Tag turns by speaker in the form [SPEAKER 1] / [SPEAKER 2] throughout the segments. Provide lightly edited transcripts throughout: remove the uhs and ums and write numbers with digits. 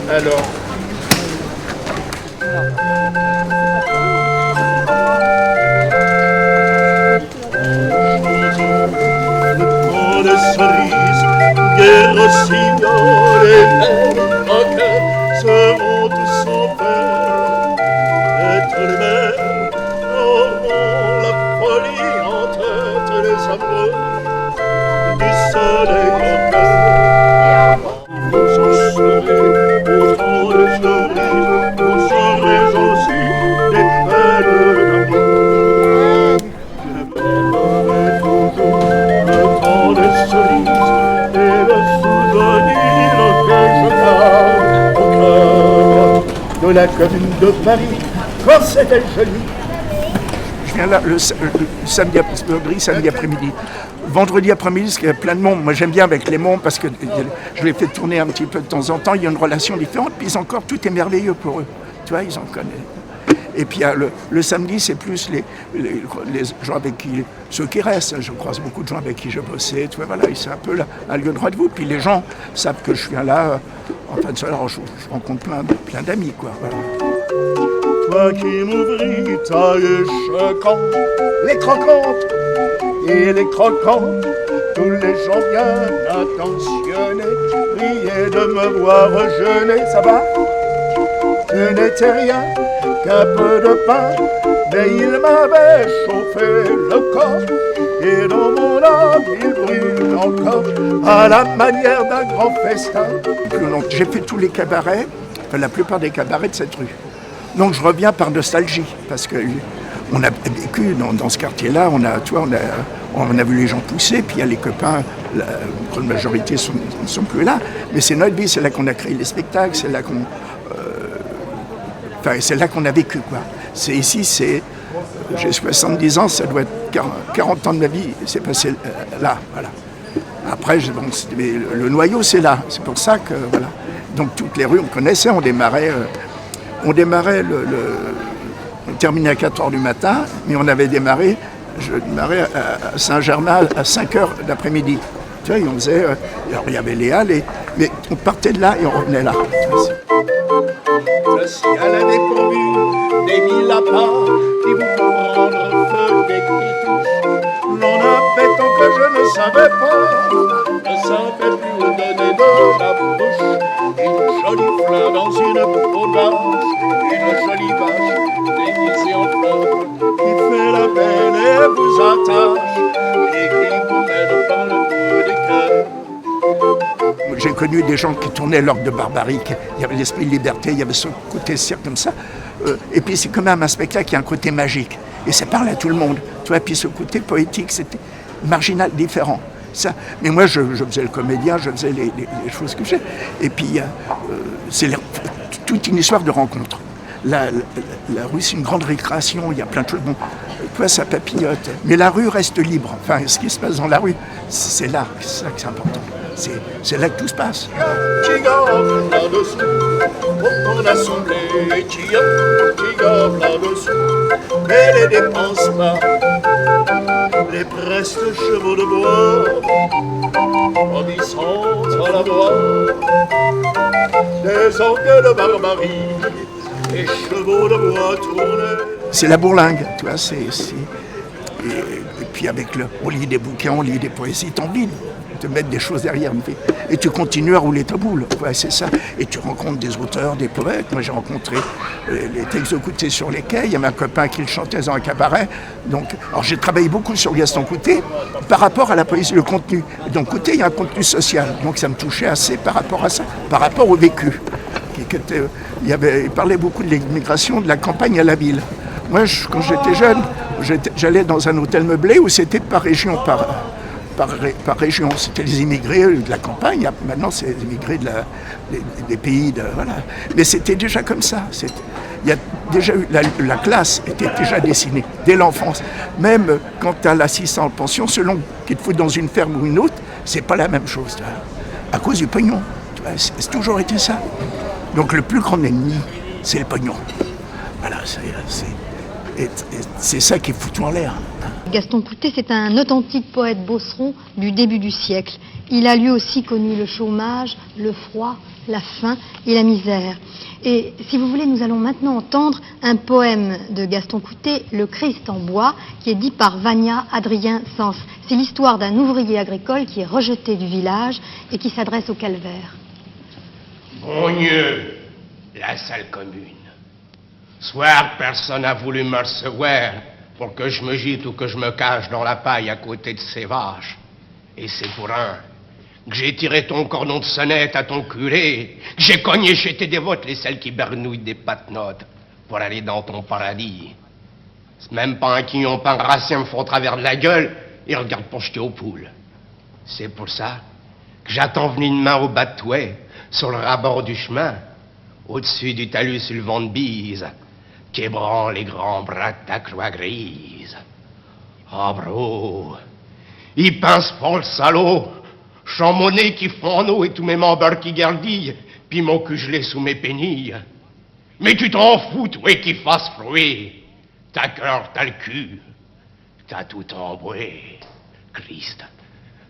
[SPEAKER 1] Alors.
[SPEAKER 2] De cerises, guerre signore, les croqueurs seront tous en paix. Être les mers auront la folie en tête, les amoureux du soleil en cœur. Vous en serez autant de cerises, vous serez aussi des belles d'amour. Je m'aimerai toujours le temps des cerises et le souvenir que je garde au cœur de la commune de Paris quand c'était joli.
[SPEAKER 3] Je viens là le samedi après-midi. Vendredi après-midi, parce qu'il y a plein de monde. Moi, j'aime bien avec les mondes parce que je les fais tourner un petit peu de temps en temps. Il y a une relation différente. Puis ils encore, tout est merveilleux pour eux. Tu vois, ils en connaissent. Et puis le samedi, c'est plus les gens avec qui, ceux qui restent. Je croise beaucoup de gens avec qui je bossais. Tu vois, voilà, c'est un peu un lieu de rendez-vous. Puis les gens savent que je viens là. En fin de soirée, je rencontre plein d'amis, quoi. Voilà.
[SPEAKER 2] Toi qui m'ouvris ta choquant, les croquantes et les croquants, tous les gens bien attentionnés riaient de me voir jeûner. Ça va? Je n'étais rien qu'un peu de pain, mais il m'avait chauffé le corps. Et dans mon âme il brûle encore à la manière d'un grand festin.
[SPEAKER 3] J'ai fait tous les cabarets, enfin la plupart des cabarets de cette rue. Donc je reviens par nostalgie, parce qu'on a vécu dans ce quartier-là, on a vu les gens pousser, puis il y a les copains, la grande majorité ne sont plus là, mais c'est notre vie, c'est là qu'on a créé les spectacles, c'est là c'est là qu'on a vécu, quoi. C'est ici, j'ai 70 ans, ça doit être 40 ans de ma vie, c'est passé là, voilà. Après, mais le noyau, c'est là, c'est pour ça que, voilà. Donc toutes les rues, on connaissait, on démarrait, on terminait à 4h du matin, mais je démarrais à Saint-Germain à 5h l'après-midi. Tu vois, on faisait, alors il y avait les halles, mais on partait de là et on revenait là.
[SPEAKER 2] Le ciel a dépourvu des mille lapins qui vont prendre feu dès qu'ils touchent. L'on avait tant que je ne savais plus où donner de la bouche. Une jolie fleur dans une peau blanche, une jolie vache déguisée en fleur qui fait la peine et vous attache et qui vous mène par le bout des cœurs.
[SPEAKER 3] J'ai connu des gens qui tournaient l'orgue de Barbarie, il y avait l'esprit de liberté, il y avait ce côté cirque comme ça. Et puis c'est quand même un spectacle qui a un côté magique. Et ça parle à tout le monde. Tu vois, puis ce côté poétique, c'était marginal, différent. Ça. Mais moi, je faisais le comédien, je faisais les choses que j'ai. Et puis, c'est toute une histoire de rencontre. La rue, c'est une grande récréation, il y a plein de choses. Bon, toi, ça papillote. Mais la rue reste libre. Enfin, ce qui se passe dans la rue, c'est là que c'est important. C'est là que tout se passe.
[SPEAKER 2] Qui gaffe là-dessous, mon assemblée, qui gaffe là-dessous, et les dépense pas, les prestes chevaux de bois, bondissant à la voix, des orgues de barbarie, et chevaux de bois tournés.
[SPEAKER 3] C'est la bourlingue, tu vois, et puis on lit des bouquins, on lit des poésies, t'as envie de mettre des choses derrière. Et tu continues à rouler ta boule, ouais, c'est ça. Et tu rencontres des auteurs, des poètes. Moi, j'ai rencontré les textes Coutet sur les quais. Il y avait un copain qui le chantait dans un cabaret. Donc, alors j'ai travaillé beaucoup sur Gaston Coutet par rapport à la poésie, le contenu. Dans Coutet, il y a un contenu social. Donc, ça me touchait assez par rapport à ça, par rapport au vécu. Il parlait beaucoup de l'immigration de la campagne à la ville. Moi, quand j'étais jeune, j'allais dans un hôtel meublé où c'était par région, par région. C'était les immigrés de la campagne. Maintenant, c'est les immigrés des pays. Voilà. Mais c'était déjà comme ça. Il y a déjà eu, la classe était déjà dessinée dès l'enfance. Même quand tu as l'assistant en pension, selon qu'il te fout dans une ferme ou une autre, c'est pas la même chose. À cause du pognon. C'est toujours été ça. Donc le plus grand ennemi, c'est le pognon. Voilà, c'est ça qui est foutu en l'air.
[SPEAKER 4] Gaston Coutet, c'est un authentique poète beauceron du début du siècle. Il a lui aussi connu le chômage, le froid, la faim et la misère. Et si vous voulez, nous allons maintenant entendre un poème de Gaston Coutet, Le Christ en bois, qui est dit par Vania Adrien Sens. C'est l'histoire d'un ouvrier agricole qui est rejeté du village et qui s'adresse au calvaire.
[SPEAKER 1] Bon Dieu, la salle commune. Soir, personne n'a voulu me recevoir pour que je me gîte ou que je me cache dans la paille à côté de ces vaches. Et c'est pour un que j'ai tiré ton cordon de sonnette à ton curé, que j'ai cogné chez tes dévotes les celles qui bernouillent des patenotes pour aller dans ton paradis. C'est même pas un quignon pain racien me font au travers de la gueule et regarde pour jeter aux poules. C'est pour ça que j'attends venir une main au bas de touet, sur le rabord du chemin, au-dessus du talus sur le vent de bise, qu'ébranlent les grands bras de ta croix grise. Ah, bro, il pince pas le salaud. J'en mon nez qui fond en eau et tous mes membres qui gardillent, puis mon cul gelé sous mes pénilles. Mais tu t'en fous, toi, qui fasse fruit. T'as cœur, t'as le cul, t'as tout emboué. Christ,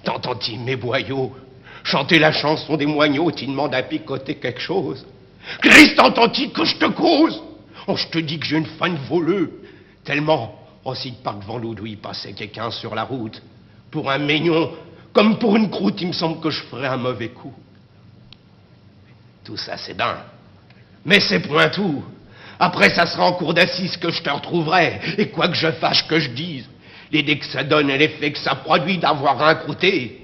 [SPEAKER 1] t'entends-tu mes boyaux chanter la chanson des moignaux, tu demandes à picoter quelque chose? Christ, entends-tu que je te cause? Oh, je te dis que j'ai une faim voleuse, tellement, aussi que par devant l'eau d'où il passait quelqu'un sur la route, pour un mignon, comme pour une croûte, il me semble que je ferais un mauvais coup. Tout ça, c'est dingue. Mais c'est point tout. Après, ça sera en cour d'assises que je te retrouverai. Et quoi que je fâche, que je dise, l'idée que ça donne et l'effet que ça produit d'avoir un croûté,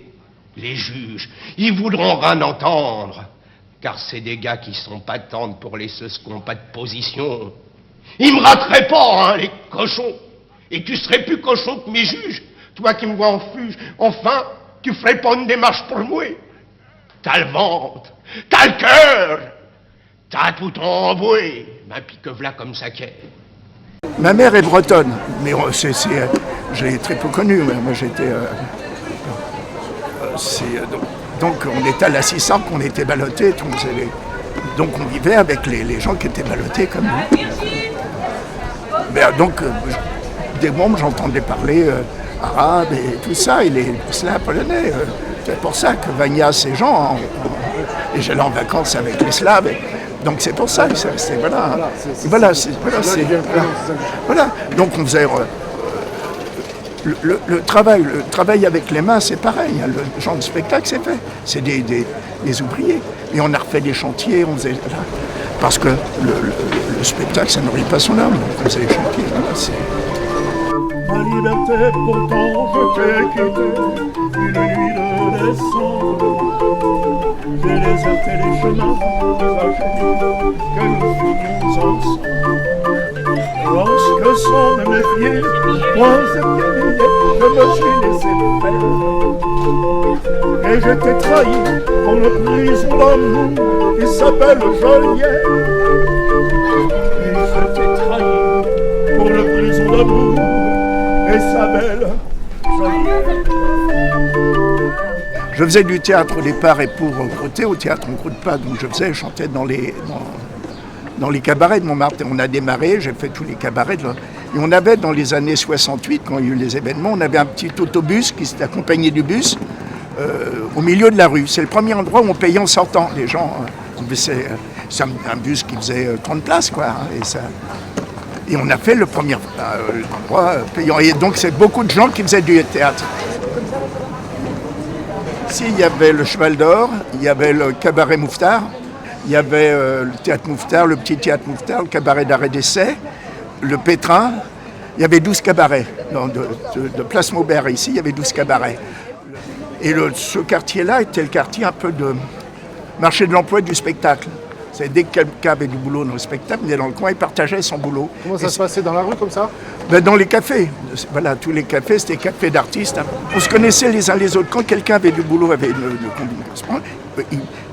[SPEAKER 1] les juges, ils voudront rien entendre. Car c'est des gars qui sont pas tendres pour les ceux qui n'ont pas de position. Ils me rateraient pas, hein, les cochons. Et tu serais plus cochon que mes juges. Toi qui me vois en fuge, enfin, tu ferais pas une démarche pour moi. T'as le ventre, t'as le cœur, t'as tout emboué. Ben, pis que v'là comme ça qu'est.
[SPEAKER 3] Ma mère est bretonne, mais je l'ai très peu connue. Moi, j'étais... donc, on était à la Cissarde, on était ballottés. Donc, on vivait avec les gens qui étaient ballottés comme nous. Donc, des mômes, j'entendais parler arabe et tout ça, et les slaves polonais. C'est pour ça que Vania, ces gens, et j'allais en vacances avec les slaves. Donc c'est pour ça, voilà. Donc on faisait le travail avec les mains, c'est pareil. Hein, le genre de spectacle, c'est fait. C'est des ouvriers. Et on a refait des chantiers, on faisait parce que le spectacle, ça nourrit pas son âme. Donc on faisait des chantiers. Voilà,
[SPEAKER 2] Ma liberté, pourtant je t'ai quitté une nuit de décembre. J'ai déserté les chemins trajets que nous finions ensemble. Lorsque sans me méfier, moi je me suis laissé faire. Et je t'ai trahi pour le prison d'amour qui s'appelle Joliette. Et je t'ai trahi pour le prison d'amour et sa belle Joliette.
[SPEAKER 3] Je faisais du théâtre au départ et pour Croté au théâtre en Croûte-Pas. Donc je chantais dans les cabarets de Montmartre. On a démarré, j'ai fait tous les cabarets. Et on avait dans les années 68, quand il y a eu les événements, on avait un petit autobus qui s'était accompagné du bus au milieu de la rue. C'est le premier endroit où on payait en sortant. Les gens, c'est un bus qui faisait 30 places, quoi. Hein, et on a fait le premier endroit payant. Et donc c'est beaucoup de gens qui faisaient du théâtre. Ici, il y avait le Cheval d'Or, il y avait le cabaret Mouffetard, il y avait le théâtre Mouffetard, le petit théâtre Mouffetard, le cabaret d'arrêt d'essai, le Pétrin. Il y avait 12 cabarets. De Place Maubert, ici, il y avait 12 cabarets. Et ce quartier-là était le quartier un peu de marché de l'emploi et du spectacle. C'est dès que quelqu'un avait du boulot dans le spectacle, il venait dans le coin et partageait son boulot.
[SPEAKER 5] Comment ça se passait dans la rue comme ça?
[SPEAKER 3] Dans les cafés. Voilà, tous les cafés, c'était cafés d'artistes. On se connaissait les uns les autres. Quand quelqu'un avait du boulot, avait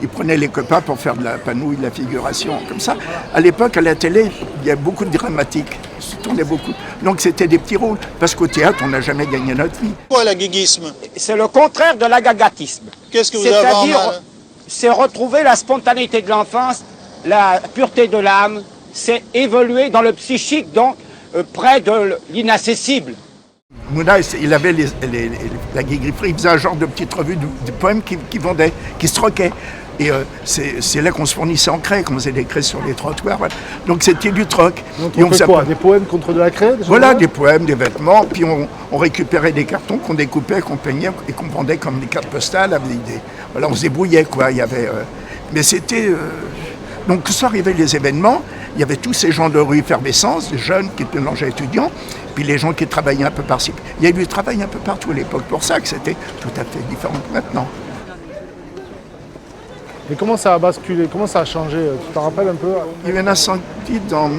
[SPEAKER 3] il prenait les copains pour faire de la panouille, de la figuration, comme ça. À l'époque, à la télé, il y a beaucoup de dramatique. Ça tournait beaucoup. Donc c'était des petits rôles. Parce qu'au théâtre, on n'a jamais gagné notre vie.
[SPEAKER 6] Quoi l'aguiguisme?
[SPEAKER 7] C'est le contraire de l'agagatisme.
[SPEAKER 6] Qu'est-ce que vous avez en mal?
[SPEAKER 7] C'est retrouver la spontanéité de l'enfance, la pureté de l'âme, c'est évoluer dans le psychique, donc près de l'inaccessible.
[SPEAKER 3] Mouna, il avait la guigueriterie, il faisait un genre de petite revue de poèmes qui vendait, qui se troquait. Et c'est là qu'on se fournissait en craie, qu'on faisait des craies sur les trottoirs. Voilà. Donc c'était du troc.
[SPEAKER 5] Donc
[SPEAKER 3] Et
[SPEAKER 5] on fait quoi? Des poèmes contre de la craie?
[SPEAKER 3] Voilà, des poèmes, des vêtements. Puis on récupérait des cartons qu'on découpait, qu'on peignait et qu'on vendait comme des cartes postales. Avec des... Voilà, on se débrouillait, quoi. Il y avait, mais c'était... Donc quand arrivaient les événements, il y avait tous ces gens de rue effervescence, des jeunes qui étaient mélangés étudiants, puis les gens qui travaillaient un peu par-ci. Il y a eu du travail un peu partout à l'époque. Pour ça que c'était tout à fait différent que maintenant.
[SPEAKER 5] Mais comment ça a basculé? Comment ça a changé? Tu t'en rappelles un peu?
[SPEAKER 3] Il y a eu un incendie dans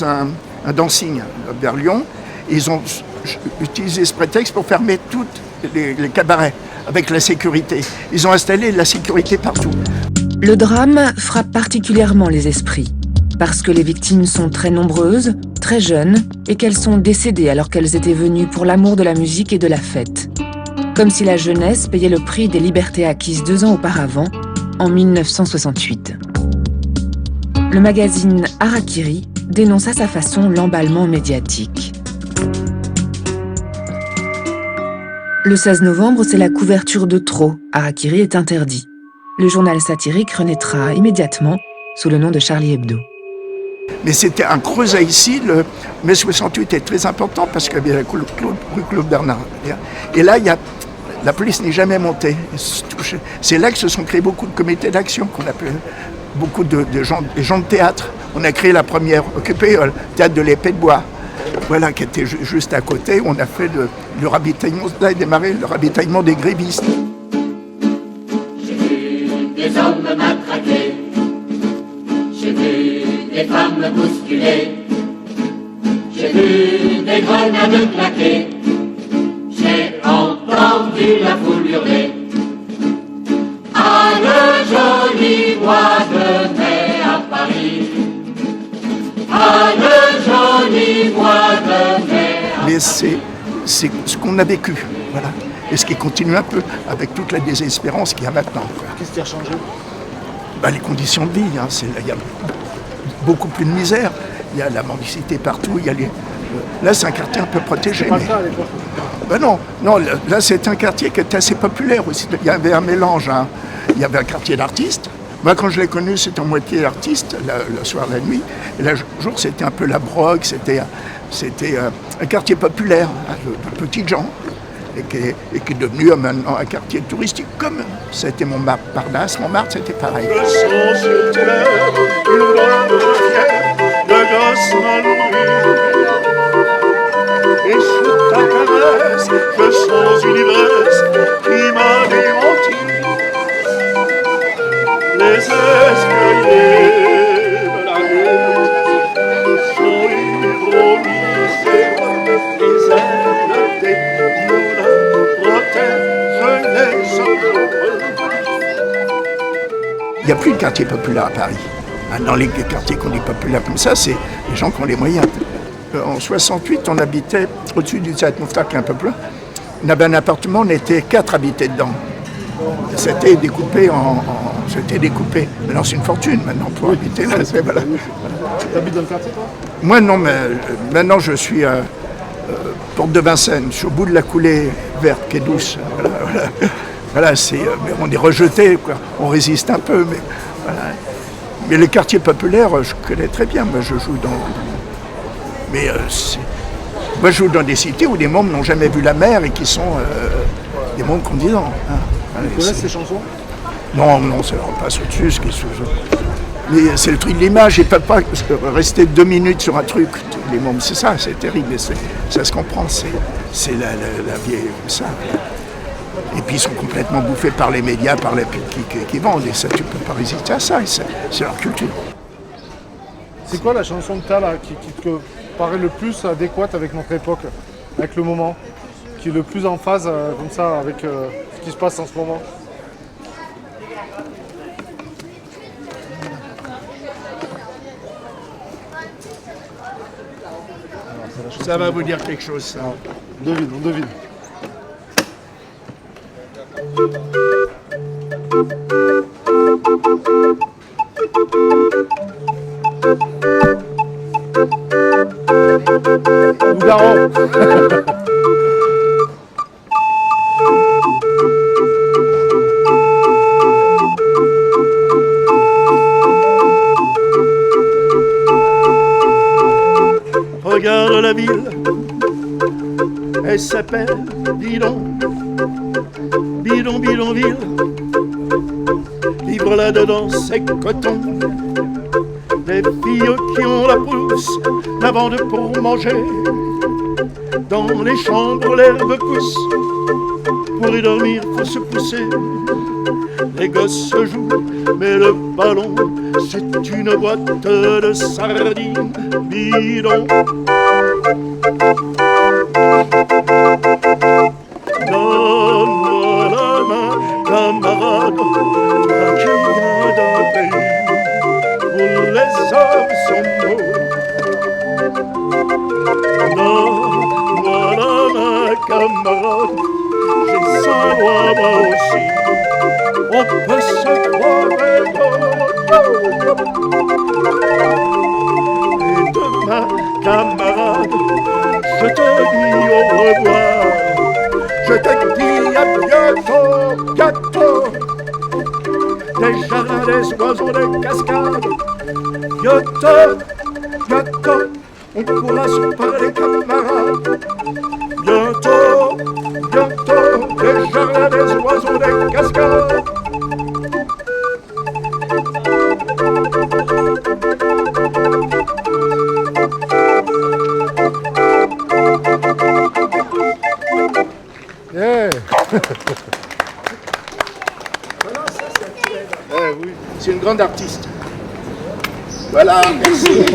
[SPEAKER 3] un dancing vers Lyon. Ils ont utilisé ce prétexte pour fermer tous les cabarets avec la sécurité. Ils ont installé la sécurité partout.
[SPEAKER 8] Le drame frappe particulièrement les esprits, parce que les victimes sont très nombreuses, très jeunes, et qu'elles sont décédées alors qu'elles étaient venues pour l'amour de la musique et de la fête. Comme si la jeunesse payait le prix des libertés acquises 2 ans auparavant, en 1968. Le magazine Harakiri dénonce à sa façon l'emballement médiatique. Le 16 novembre, c'est la couverture de trop. Harakiri est interdit. Le journal satirique renaîtra immédiatement sous le nom de Charlie Hebdo.
[SPEAKER 3] Mais c'était un creuset ici. Le mai 68 est très important parce qu'il y avait la rue Claude Bernard. Et là, la police n'est jamais montée. C'est là que se sont créés beaucoup de comités d'action, qu'on appelle beaucoup de gens de théâtre. On a créé la première occupée, le théâtre de l'Épée de Bois. Voilà, qui était juste à côté. On a fait le ravitaillement, là a démarré le ravitaillement des grévistes.
[SPEAKER 9] Des hommes matraqués, j'ai vu des femmes bousculées, j'ai vu des grenades claquer, j'ai entendu la foule hurler. Ah, le joli mois de mai à Paris, ah, le joli mois de mai.
[SPEAKER 3] Mais c'est ce qu'on a vécu, voilà. Et ce qui continue un peu avec toute la désespérance qu'il y a maintenant.
[SPEAKER 5] Qu'est-ce qui a changé?
[SPEAKER 3] Les conditions de vie, hein, il y a beaucoup plus de misère, il y a la mendicité partout, là c'est un quartier un peu protégé.
[SPEAKER 5] C'est pas le cas à l'époque.
[SPEAKER 3] Non, là c'est un quartier qui est assez populaire aussi. Il y avait un mélange, hein. Il y avait un quartier d'artistes. Moi quand je l'ai connu c'était en moitié artiste, le soir, la nuit. Et le jour c'était un peu la brogue, c'était un quartier populaire, hein, de petites gens. Et qui est devenu maintenant un quartier touristique, comme c'était Montparnasse. Montmartre, c'était pareil.
[SPEAKER 2] Je sens sur tes lèvres une bonne fière de gosse mal nourri. Et sous ta caresse, je sens une ivresse qui m'anéantit. Les escaliers de la nuit sont hydronisés, les ailes des moulins protègent les hommes.
[SPEAKER 3] Il n'y a plus de quartier populaire à Paris. Dans les quartiers qu'on dit populaires comme ça, c'est les gens qui ont les moyens. En 68, on habitait au-dessus du Théâtre Mouffetard, qui est un peu plein. On avait un appartement, on était 4 habités dedans. C'était découpé C'était découpé. Maintenant, c'est une fortune, maintenant, pour habiter là. Voilà.
[SPEAKER 5] Tu habites dans le quartier, toi?
[SPEAKER 3] Moi, non, mais maintenant, je suis porte de Vincennes. Je suis au bout de la coulée verte, qui est douce. Voilà, mais on est rejeté, quoi. On résiste un peu, mais voilà. Mais les quartiers populaires, je connais très bien. Moi, je joue moi, je joue dans des cités où des mômes n'ont jamais vu la mer et qui sont des mômes condisants. Hein.
[SPEAKER 5] Tu connais ces chansons?
[SPEAKER 3] Non, ça leur passe au-dessus. Mais c'est le truc de l'image. Ils ne peuvent pas rester 2 minutes sur un truc. Les mômes, c'est ça, c'est terrible. Ça se comprend. C'est la vieille ça. Et puis ils sont complètement bouffés par les médias, par les qui vendent. Et ça, tu ne peux pas résister à ça. C'est leur culture.
[SPEAKER 5] C'est quoi la chanson que tu as là qui te paraît le plus adéquate avec notre époque, avec le moment, qui est le plus en phase comme ça avec ce qui se passe en ce moment?
[SPEAKER 3] Ça va vous dire quelque chose, ça.
[SPEAKER 5] On devine. Loup-garou.
[SPEAKER 2] Elle s'appelle Bidon, Bidon, Bidonville. Vivre là-dedans, c'est coton. Les filles qui ont la pousse n'abandent pour manger. Dans les chambres, l'herbe pousse. Pour y dormir, faut se pousser. Les gosses se jouent, mais le ballon, c'est une boîte de sardines. Bidon. Donne-moi la main, camarade, toi qui viens d'un pays où les hommes sont beaux. Donne-moi la main, camarade, j'ai 100 doigts moi aussi. On peut se croire et demain, camarade, je te dis au revoir. Je te dis à bientôt, bientôt. Des jardins, des oiseaux, des cascades. Bientôt, bientôt, on pourra se parler, camarades. Bientôt, bientôt, des jardins, des oiseaux, des cascades.
[SPEAKER 5] Yeah.
[SPEAKER 2] Voilà, ça c'est oui. C'est une grande artiste. Voilà, merci.